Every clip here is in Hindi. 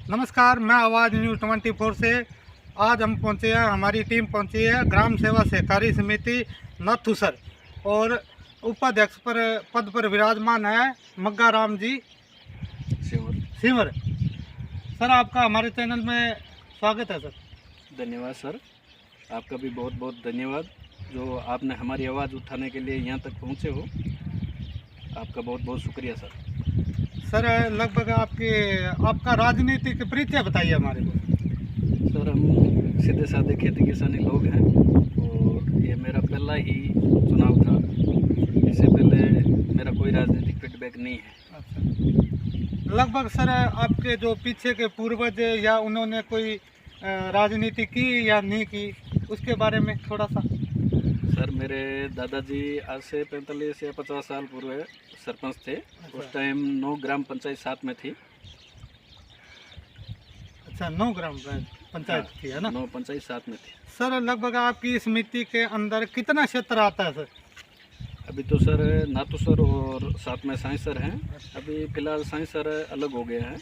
नमस्कार, मैं आवाज़ न्यूज़ 24 से आज हम पहुंचे हैं, हमारी टीम पहुंची है ग्राम सेवा सहकारी समिति नाथूसर और उपाध्यक्ष पर पद पर विराजमान है मग्गा राम जी सिमर। सर, आपका हमारे चैनल में स्वागत है। सर, धन्यवाद सर, आपका भी बहुत बहुत धन्यवाद जो आपने हमारी आवाज़ उठाने के लिए यहाँ तक पहुँचे हो। आपका बहुत बहुत शुक्रिया सर। सर लगभग आपका राजनीतिक परिचय बताइए हमारे को। सर, हम सीधे साधे खेती किसानी लोग हैं और ये मेरा पहला ही चुनाव था। इससे पहले मेरा कोई राजनीतिक फीडबैक नहीं है। अच्छा, लगभग सर आपके जो पीछे के पूर्वज या उन्होंने कोई राजनीति की या नहीं की, उसके बारे में थोड़ा सा। सर, मेरे दादाजी आज से 45 या 50 साल पूर्व सरपंच थे। उस टाइम 9 ग्राम पंचायत साथ में थी। अच्छा, 9 ग्राम पंचायत थी, है ना? 9 पंचायत साथ में थी। सर, लगभग आपकी समिति के अंदर कितना क्षेत्र आता है सर? अभी तो सर नाथूसर और साथ में साइंसर हैं। अभी फिलहाल साइंसर अलग हो गए हैं,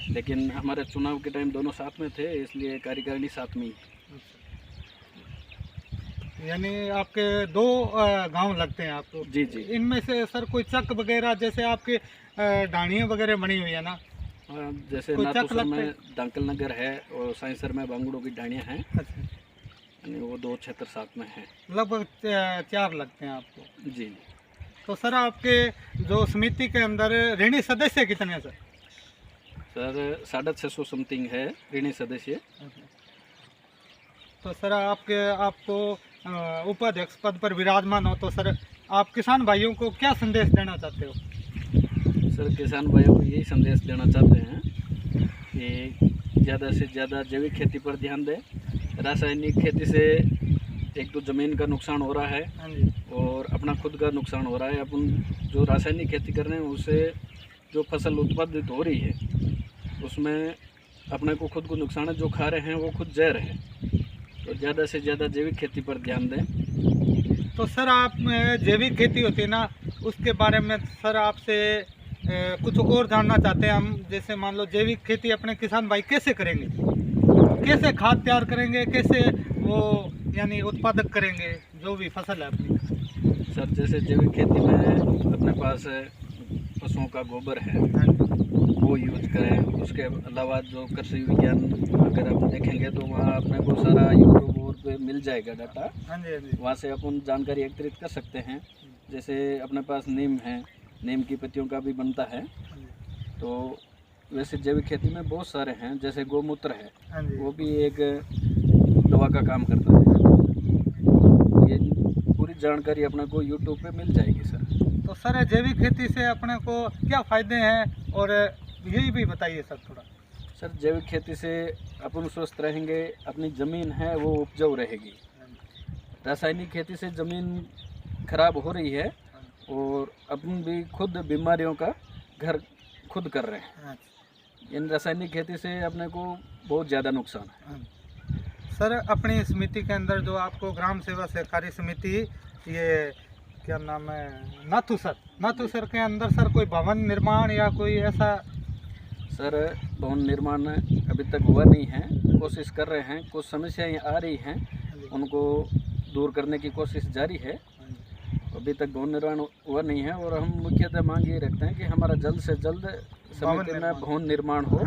लेकिन हमारे चुनाव के टाइम दोनों साथ में थे, इसलिए कार्यकारिणी साथ में ही। यानी आपके 2 गांव लगते हैं आपको? जी जी। इनमें से सर कोई चक वगैरह, जैसे आपके ढाणियाँ वगैरह बनी हुई है ना? जैसे नाथूसर में दांकल नगर है और साइंसर में बांगड़ों की ढाणियाँ हैं। अच्छा, यानी वो 2 क्षेत्र साथ में हैं। लगभग 4 लगते हैं आपको? जी। तो सर, आपके जो समिति के अंदर ऋणी सदस्य कितने हैं सर? सर 650 समथिंग है ऋणी सदस्य। तो सर आपको उपाध्यक्ष पद पर विराजमान हो, तो सर आप किसान भाइयों को क्या संदेश देना चाहते हो? सर, किसान भाइयों को यही संदेश देना चाहते हैं कि ज़्यादा से ज़्यादा जैविक खेती पर ध्यान दें। रासायनिक खेती से एक तो ज़मीन का नुकसान हो रहा है और अपना खुद का नुकसान हो रहा है। अपन जो रासायनिक खेती कर रहे हैं उससे जो फसल उत्पादित हो रही है उसमें अपने को खुद को नुकसान है। जो खा रहे हैं वो खुद जहर है। तो ज़्यादा से ज़्यादा जैविक खेती पर ध्यान दें। तो सर, आप जैविक खेती होती है ना, उसके बारे में सर आपसे कुछ और जानना चाहते हैं हम। जैसे मान लो जैविक खेती अपने किसान भाई कैसे करेंगे, कैसे खाद तैयार करेंगे, कैसे वो यानी उत्पादक करेंगे जो भी फसल है अपनी? सर, जैसे जैविक खेती में अपने पास पशुओं का गोबर है वो यूज करें। उसके अलावा जो कृषि विज्ञान अगर आप देखेंगे तो वहाँ अपने को सारा यूट्यूब और पे मिल जाएगा डाटा। हाँ जी। वहाँ से अपन जानकारी एकत्रित कर सकते हैं। जैसे अपने पास नीम है, नीम की पत्तियों का भी बनता है। तो वैसे जैविक खेती में बहुत सारे हैं, जैसे गौमूत्र है, वो भी एक दवा का काम करता है। ये पूरी जानकारी अपने को यूट्यूब पे मिल जाएगी सर। तो सर, जैविक खेती से अपने को क्या फ़ायदे हैं, और यही भी बताइए सर थोड़ा। सर, जैविक खेती से अपन स्वस्थ रहेंगे, अपनी ज़मीन है वो उपजाऊ रहेगी। रासायनिक खेती से ज़मीन खराब हो रही है और अपन भी खुद बीमारियों का घर खुद कर रहे हैं। इन रासायनिक खेती से अपने को बहुत ज़्यादा नुकसान है। सर, अपनी समिति के अंदर जो आपको ग्राम सेवा सहकारी समिति, ये क्या नाम है, नाथूसर के अंदर सर कोई भवन निर्माण या कोई ऐसा? सर, भवन निर्माण अभी तक हुआ नहीं है, कोशिश कर रहे हैं। कुछ समस्याएं आ रही हैं, उनको दूर करने की कोशिश जारी है। अभी तक भवन निर्माण हुआ नहीं है और हम मुख्यतः मांग ये रखते हैं कि हमारा जल्द से जल्द समिति में भवन निर्माण हो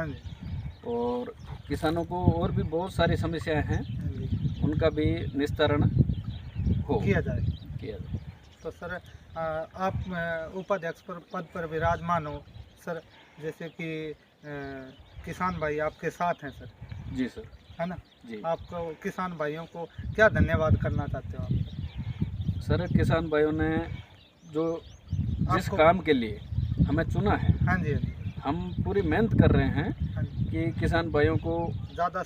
और किसानों को और भी बहुत सारी समस्याएं हैं उनका भी निस्तारण किया जाए। तो सर, आप उपाध्यक्ष पद पर विराजमान हो सर, जैसे कि किसान भाई आपके साथ हैं सर? जी सर। है ना जी। आपको किसान भाइयों को क्या धन्यवाद करना चाहते हो आप? सर, किसान भाइयों ने जो जिस काम के लिए हमें चुना है, हाँ जी, हम पूरी मेहनत कर रहे हैं कि किसान भाइयों को ज़्यादा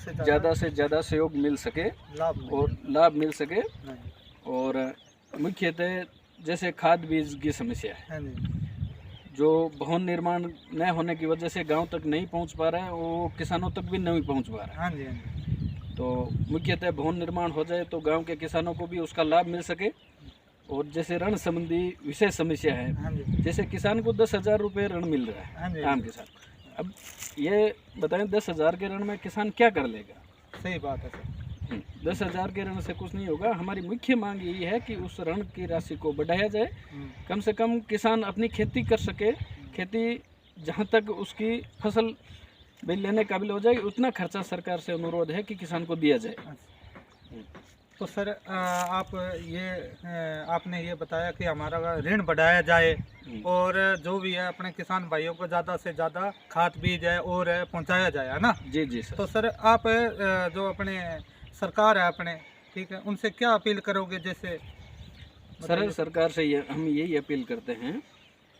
से ज़्यादा सहयोग मिल सके, लाभ मिल सके। और मुख्यतः जैसे खाद बीज की समस्या है, जो भवन निर्माण न होने की वजह से गांव तक नहीं पहुंच पा रहा है, वो किसानों तक भी नहीं पहुंच पा रहा है। तो मुख्यतः भवन निर्माण हो जाए तो गांव के किसानों को भी उसका लाभ मिल सके। और जैसे ऋण संबंधी विशेष समस्या है, जैसे किसान को 10,000 रुपये ऋण मिल रहा है आम के साथ, अब ये बताएं 10,000 के ऋण में किसान क्या कर लेगा? सही बात है सर। 10,000 के ऋण से कुछ नहीं होगा। हमारी मुख्य मांग यही है कि उस ऋण की राशि को बढ़ाया जाए, कम से कम किसान अपनी खेती कर सके, खेती जहाँ तक उसकी फसल बिल लेने काबिल हो जाए उतना खर्चा सरकार से अनुरोध है कि किसान को दिया जाए। तो सर आप ये आपने ये बताया कि हमारा ऋण बढ़ाया जाए और जो भी है अपने किसान भाइयों को ज़्यादा से ज़्यादा खाद बीज है और पहुंचाया जाए, है ना? जी जी सर। तो सर आप जो अपने सरकार है अपने, ठीक है, उनसे क्या अपील करोगे? जैसे सर सरकार से हम यही अपील करते हैं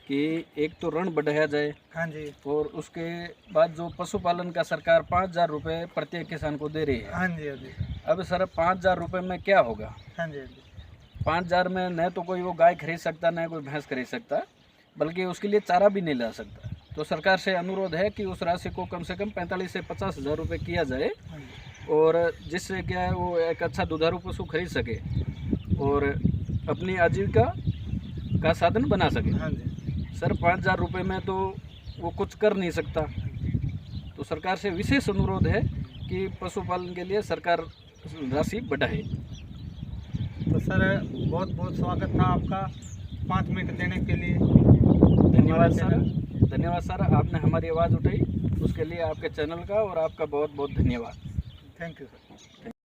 कि एक तो ऋण बढ़ाया जाए, हाँ जी, और उसके बाद जो पशुपालन का सरकार 5,000 रुपये प्रत्येक किसान को दे रही है। हाँ जी, हाँ जी, अब सर 5,000 रुपये में क्या होगा? हाँ जी, हाँ जी, 5,000 में न तो कोई वो गाय खरीद सकता, न कोई भैंस खरीद सकता, बल्कि उसके लिए चारा भी नहीं ला सकता। तो सरकार से अनुरोध है कि उस राशि को कम से कम 45 से 50,000 रुपये किया जाए, हाँ जी। और जिससे क्या है वो एक अच्छा दुधारू पशु खरीद सके और अपनी आजीविका का साधन बना सके। हाँ जी, सर 5,000 रुपये में तो वो कुछ कर नहीं सकता, तो सरकार से विशेष अनुरोध है कि पशुपालन के लिए सरकार राशि बढ़ाए। तो सर बहुत बहुत स्वागत था आपका 5 मिनट देने के लिए। धन्यवाद सर, धन्यवाद सर, आपने हमारी आवाज़ उठाई उसके लिए आपके चैनल का और आपका बहुत बहुत धन्यवाद। Thank you sir.